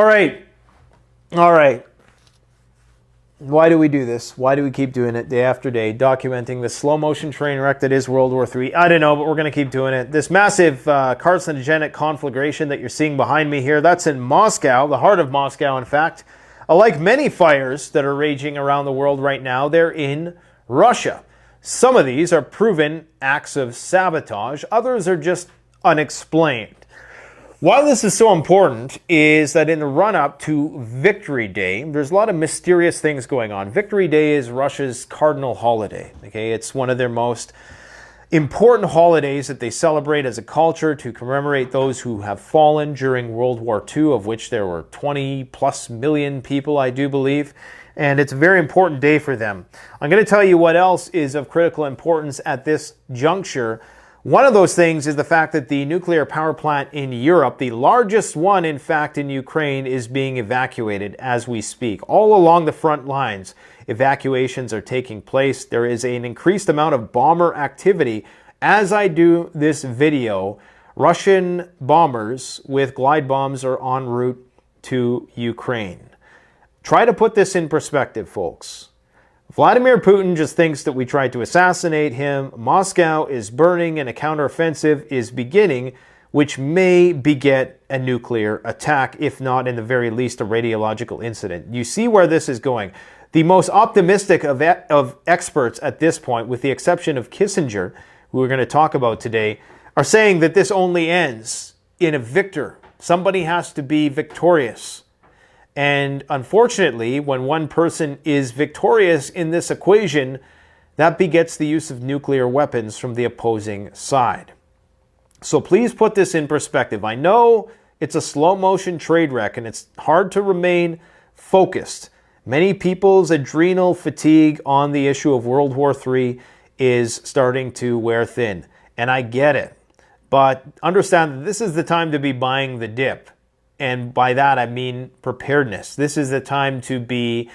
All right. All right. Why do we do this? Why do we keep doing it day after day, documenting the slow motion train wreck that is World War III? I don't know, but we're going to keep doing it. This massive carcinogenic conflagration that you're seeing behind me here, that's in Moscow, the heart of Moscow, in fact. Like many fires that are raging around the world right now, they're in Russia. Some of these are proven acts of sabotage. Others are just unexplained. Why this is so important is that in the run-up to Victory Day, there's a lot of mysterious things going on. Victory Day is Russia's cardinal holiday. Okay, it's one of their most important holidays that they celebrate as a culture to commemorate those who have fallen during World War II, of which there were 20+ million people, I do believe. And it's a very important day for them. I'm going to tell you what else is of critical importance at this juncture. One of those things is the fact that the nuclear power plant in Europe, the largest one, in fact, in Ukraine, is being evacuated as we speak. All along the front lines, evacuations are taking place. There is an increased amount of bomber activity. As I do this video, Russian bombers with glide bombs are en route to Ukraine. Try to put this in perspective, folks. Vladimir Putin just thinks that we tried to assassinate him. Moscow is burning and a counteroffensive is beginning, which may beget a nuclear attack, if not, in the very least, a radiological incident. You see where this is going. The most optimistic of experts at this point, with the exception of Kissinger, who we're going to talk about today, are saying that this only ends in a victor. Somebody has to be victorious. And unfortunately, when one person is victorious in this equation, that begets the use of nuclear weapons from the opposing side. So please put this in perspective. I know it's a slow motion trade wreck and it's hard to remain focused. Many people's adrenal fatigue on the issue of World War III is starting to wear thin. And I get it. But understand that this is the time to be buying the dip. And by that, I mean preparedness. This is the time to be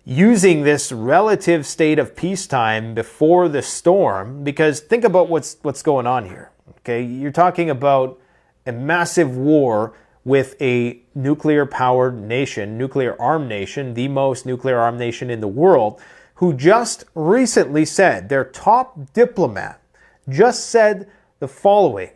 using this relative state of peacetime before the storm, because think about what's going on here. Okay, you're talking about a massive war with a nuclear-powered nation, nuclear-armed nation, the most nuclear-armed nation in the world, who just recently said, their top diplomat just said the following,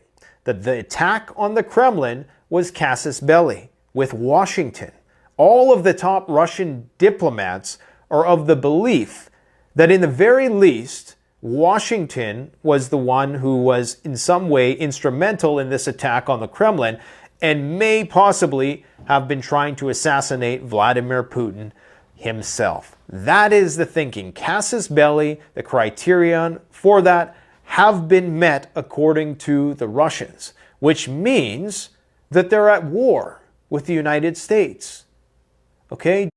that the attack on the Kremlin was casus belli with Washington. All of the top Russian diplomats are of the belief that in the very least, Washington was the one who was in some way instrumental in this attack on the Kremlin and may possibly have been trying to assassinate Vladimir Putin himself. That is the thinking. Casus belli, the criterion for that, have been met according to the Russians, which means that they're at war with the United States. Okay?